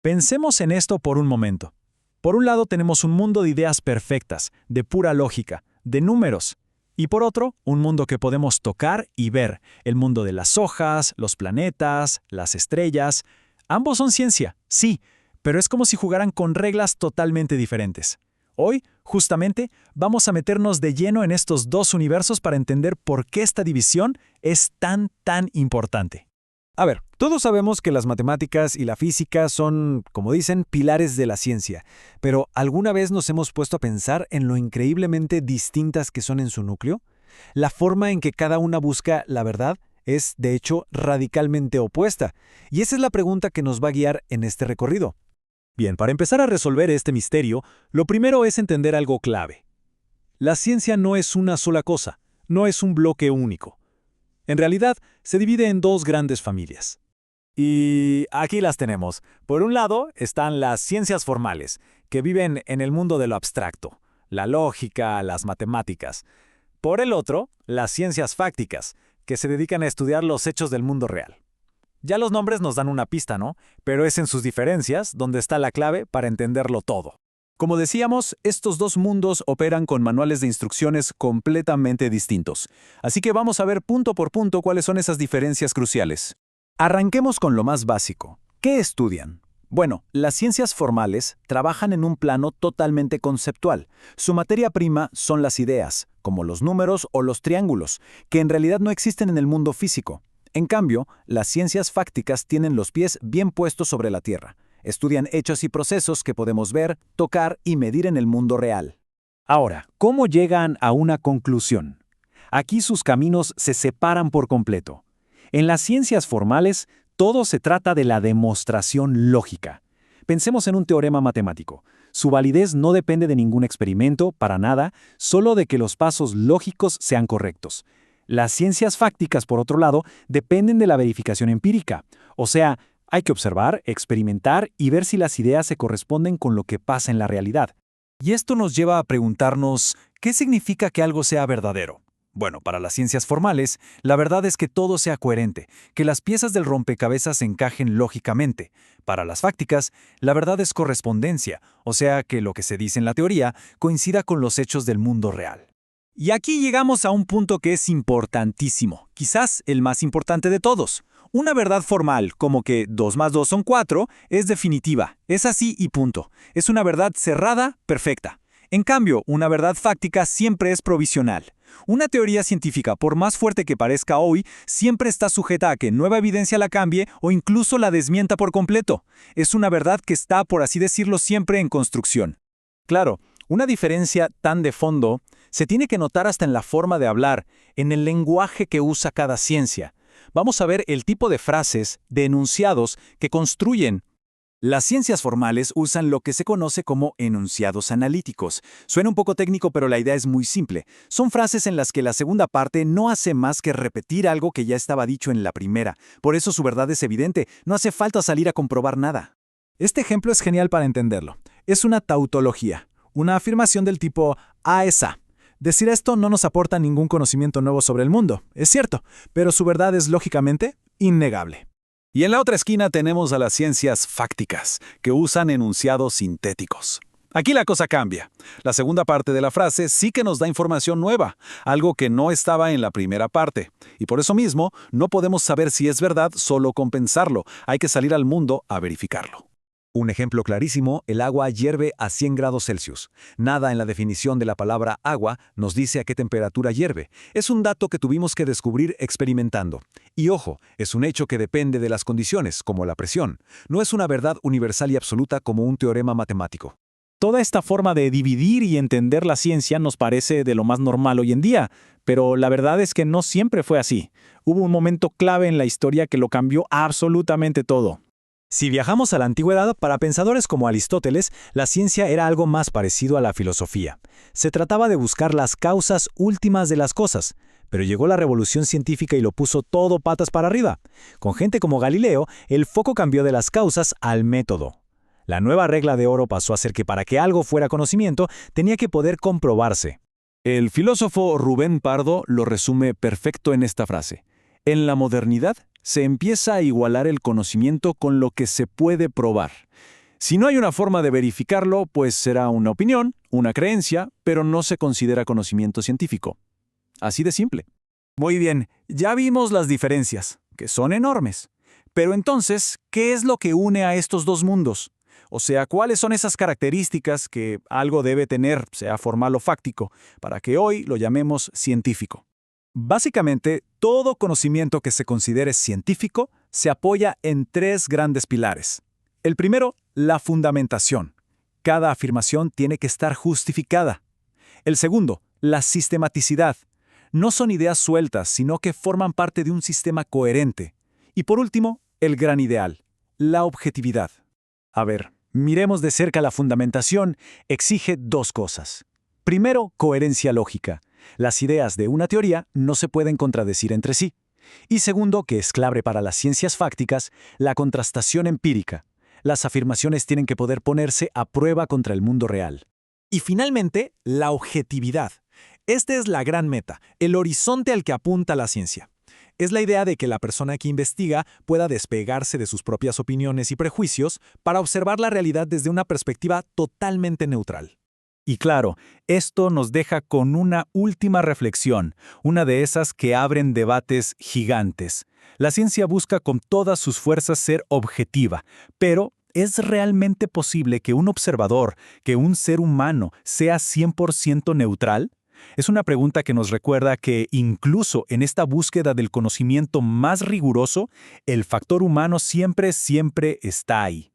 Pensemos en esto por un momento. Por un lado tenemos un mundo de ideas perfectas, de pura lógica, de números. Y por otro, un mundo que podemos tocar y ver, el mundo de las hojas, los planetas, las estrellas. Ambos son ciencia, sí, pero es como si jugaran con reglas totalmente diferentes. Hoy, justamente, vamos a meternos de lleno en estos dos universos para entender por qué esta división es tan importante. A ver, todos sabemos que las matemáticas y la física son, como dicen, pilares de la ciencia, pero ¿alguna vez nos hemos puesto a pensar en lo increíblemente distintas que son en su núcleo? La forma en que cada una busca la verdad es, de hecho, radicalmente opuesta, y esa es la pregunta que nos va a guiar en este recorrido. Bien, para empezar a resolver este misterio, lo primero es entender algo clave. La ciencia no es una sola cosa, no es un bloque único. En realidad, se divide en dos grandes familias. Y aquí las tenemos. Por un lado están las ciencias formales, que viven en el mundo de lo abstracto, la lógica, las matemáticas. Por el otro, las ciencias fácticas, que se dedican a estudiar los hechos del mundo real. Ya los nombres nos dan una pista, ¿no? Pero es en sus diferencias donde está la clave para entenderlo todo. Como decíamos, estos dos mundos operan con manuales de instrucciones completamente distintos. Así que vamos a ver punto por punto cuáles son esas diferencias cruciales. Arranquemos con lo más básico. ¿Qué estudian? Bueno, las ciencias formales trabajan en un plano totalmente conceptual. Su materia prima son las ideas, como los números o los triángulos, que en realidad no existen en el mundo físico. En cambio, las ciencias fácticas tienen los pies bien puestos sobre la Tierra. Estudian hechos y procesos que podemos ver, tocar y medir en el mundo real. Ahora, ¿cómo llegan a una conclusión? Aquí sus caminos se separan por completo. En las ciencias formales, todo se trata de la demostración lógica. Pensemos en un teorema matemático. Su validez no depende de ningún experimento, para nada, solo de que los pasos lógicos sean correctos. Las ciencias fácticas, por otro lado, dependen de la verificación empírica. O sea, hay que observar, experimentar y ver si las ideas se corresponden con lo que pasa en la realidad. Y esto nos lleva a preguntarnos, ¿qué significa que algo sea verdadero? Bueno, para las ciencias formales, la verdad es que todo sea coherente, que las piezas del rompecabezas encajen lógicamente. Para las fácticas, la verdad es correspondencia, o sea, que lo que se dice en la teoría coincida con los hechos del mundo real. Y aquí llegamos a un punto que es importantísimo, quizás el más importante de todos. Una verdad formal, como que 2 más 2 son 4, es definitiva, es así y punto. Es una verdad cerrada, perfecta. En cambio, una verdad fáctica siempre es provisional. Una teoría científica, por más fuerte que parezca hoy, siempre está sujeta a que nueva evidencia la cambie o incluso la desmienta por completo. Es una verdad que está, por así decirlo, siempre en construcción. Claro, una diferencia tan de fondo se tiene que notar hasta en la forma de hablar, en el lenguaje que usa cada ciencia. Vamos a ver el tipo de frases, de enunciados que construyen. Las ciencias formales usan lo que se conoce como enunciados analíticos. Suena un poco técnico, pero la idea es muy simple. Son frases en las que la segunda parte no hace más que repetir algo que ya estaba dicho en la primera. Por eso su verdad es evidente, no hace falta salir a comprobar nada. Este ejemplo es genial para entenderlo. Es una tautología, una afirmación del tipo A es A. Decir esto no nos aporta ningún conocimiento nuevo sobre el mundo, es cierto, pero su verdad es lógicamente innegable. Y en la otra esquina tenemos a las ciencias fácticas, que usan enunciados sintéticos. Aquí la cosa cambia. La segunda parte de la frase sí que nos da información nueva, algo que no estaba en la primera parte. Y por eso mismo, no podemos saber si es verdad solo con pensarlo. Hay que salir al mundo a verificarlo. Un ejemplo clarísimo, el agua hierve a 100 grados Celsius. Nada en la definición de la palabra agua nos dice a qué temperatura hierve. Es un dato que tuvimos que descubrir experimentando. Y ojo, es un hecho que depende de las condiciones, como la presión. No es una verdad universal y absoluta como un teorema matemático. Toda esta forma de dividir y entender la ciencia nos parece de lo más normal hoy en día, pero la verdad es que no siempre fue así. Hubo un momento clave en la historia que lo cambió absolutamente todo. Si viajamos a la antigüedad, para pensadores como Aristóteles, la ciencia era algo más parecido a la filosofía. Se trataba de buscar las causas últimas de las cosas, pero llegó la revolución científica y lo puso todo patas para arriba. Con gente como Galileo, el foco cambió de las causas al método. La nueva regla de oro pasó a ser que para que algo fuera conocimiento, tenía que poder comprobarse. El filósofo Rubén Pardo lo resume perfecto en esta frase. En la modernidad, Se empieza a igualar el conocimiento con lo que se puede probar. Si no hay una forma de verificarlo, pues será una opinión, una creencia, pero no se considera conocimiento científico. Así de simple. Muy bien, ya vimos las diferencias, que son enormes. Pero entonces, ¿qué es lo que une a estos dos mundos? O sea, ¿cuáles son esas características que algo debe tener, sea formal o fáctico, para que hoy lo llamemos científico? Básicamente, todo conocimiento que se considere científico se apoya en tres grandes pilares. El primero, la fundamentación. Cada afirmación tiene que estar justificada. El segundo, la sistematicidad. No son ideas sueltas, sino que forman parte de un sistema coherente. Y por último, el gran ideal, la objetividad. A ver, miremos de cerca la fundamentación. Exige dos cosas. Primero, coherencia lógica. Las ideas de una teoría no se pueden contradecir entre sí. Y segundo, que es clave para las ciencias fácticas, la contrastación empírica. Las afirmaciones tienen que poder ponerse a prueba contra el mundo real. Y finalmente, la objetividad. Esta es la gran meta, el horizonte al que apunta la ciencia. Es la idea de que la persona que investiga pueda despegarse de sus propias opiniones y prejuicios para observar la realidad desde una perspectiva totalmente neutral. Y claro, esto nos deja con una última reflexión, una de esas que abren debates gigantes. La ciencia busca con todas sus fuerzas ser objetiva, pero ¿es realmente posible que un observador, que un ser humano, sea 100% neutral? Es una pregunta que nos recuerda que, incluso en esta búsqueda del conocimiento más riguroso, el factor humano siempre está ahí.